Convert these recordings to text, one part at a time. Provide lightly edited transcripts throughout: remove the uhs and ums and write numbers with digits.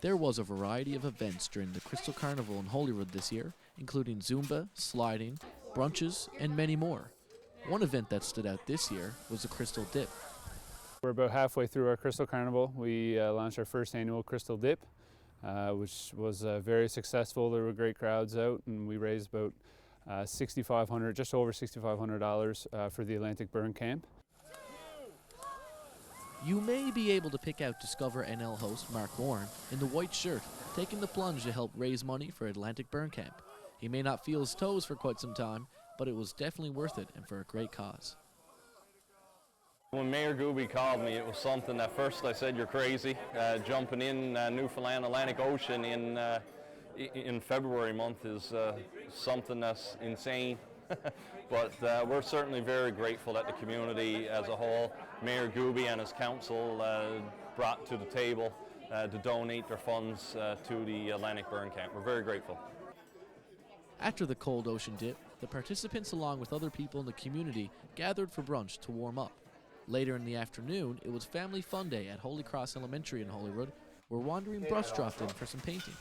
There was a variety of events during the Crystal Carnival in Holyrood this year, including Zumba, sliding, brunches, and many more. One event that stood out this year was the Crystal Dip. We're about halfway through our Crystal Carnival. We launched our first annual Crystal Dip, which was very successful. There were great crowds out, and we raised about $6,500, just over $6,500 for the Atlantic Burn Camp. You may be able to pick out Discover NL host Mark Warren in the white shirt, taking the plunge to help raise money for Atlantic Burn Camp. He may not feel his toes for quite some time, but it was definitely worth it and for a great cause. When Mayor Gooby called me, it was something at first I said, you're crazy, jumping in Newfoundland Atlantic Ocean in February month is something that's insane. But we're certainly very grateful that the community as a whole, Mayor Gooby and his council brought to the table to donate their funds to the Atlantic Burn Camp. We're very grateful. After the cold ocean dip, the participants along with other people in the community gathered for brunch to warm up. Later in the afternoon, it was Family Fun Day at Holy Cross Elementary in Holyrood, where Wandering Brush dropped in for some painting.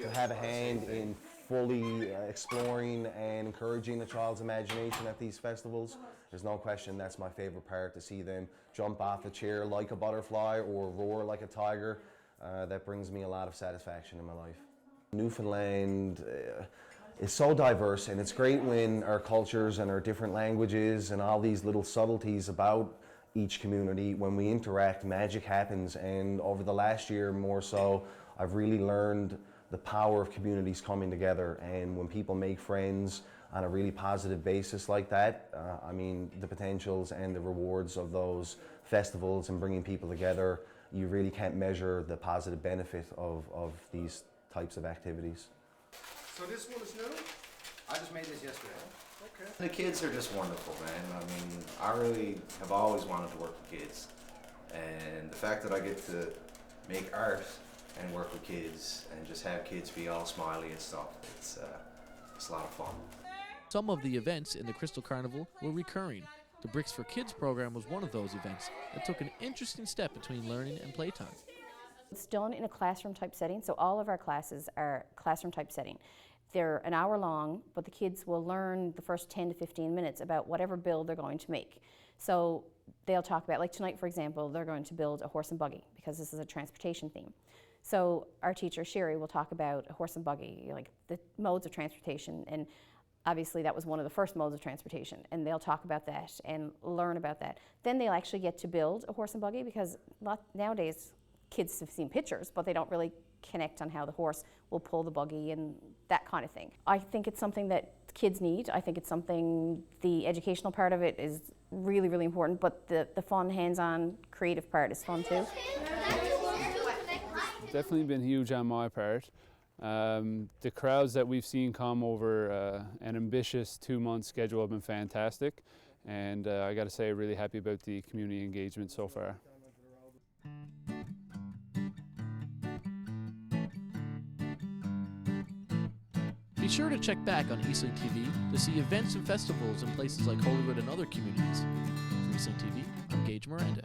To have a hand in fully exploring and encouraging a child's imagination at these festivals, there's no question that's my favorite part, to see them jump off the chair like a butterfly or roar like a tiger. That brings me a lot of satisfaction in my life. Newfoundland is so diverse, and it's great when our cultures and our different languages and all these little subtleties about each community, when we interact, magic happens. And over the last year more so, I've really learned the power of communities coming together, and when people make friends on a really positive basis like that, I mean, the potentials and the rewards of those festivals and bringing people together, you really can't measure the positive benefit of these types of activities. So this one is new? I just made this yesterday. Okay. The kids are just wonderful, man. I mean, I really have always wanted to work with kids. And the fact that I get to make art and work with kids and just have kids be all smiley and stuff, it's a lot of fun. Some of the events in the Crystal Carnival were recurring. The Bricks for Kids program was one of those events that took an interesting step between learning and playtime. It's done in a classroom type setting, so all of our classes are classroom type setting. They're an hour long, but the kids will learn the first 10 to 15 minutes about whatever build they're going to make. So they'll talk about, like tonight for example, they're going to build a horse and buggy because this is a transportation theme. So our teacher Sherry will talk about a horse and buggy, like the modes of transportation, and obviously that was one of the first modes of transportation, and they'll talk about that and learn about that. Then they'll actually get to build a horse and buggy, because nowadays kids have seen pictures, but they don't really connect on how the horse will pull the buggy and that kind of thing. I think it's something that kids need. I think it's something, the educational part of it is really, really important, but the fun, hands-on, creative part is fun too. Definitely been huge on my part. The crowds that we've seen come over an ambitious 2-month schedule have been fantastic, and I got to say, really happy about the community engagement so far. Be sure to check back on Eastlink TV to see events and festivals in places like Holyrood and other communities. For Eastlink TV, I'm Gage Miranda.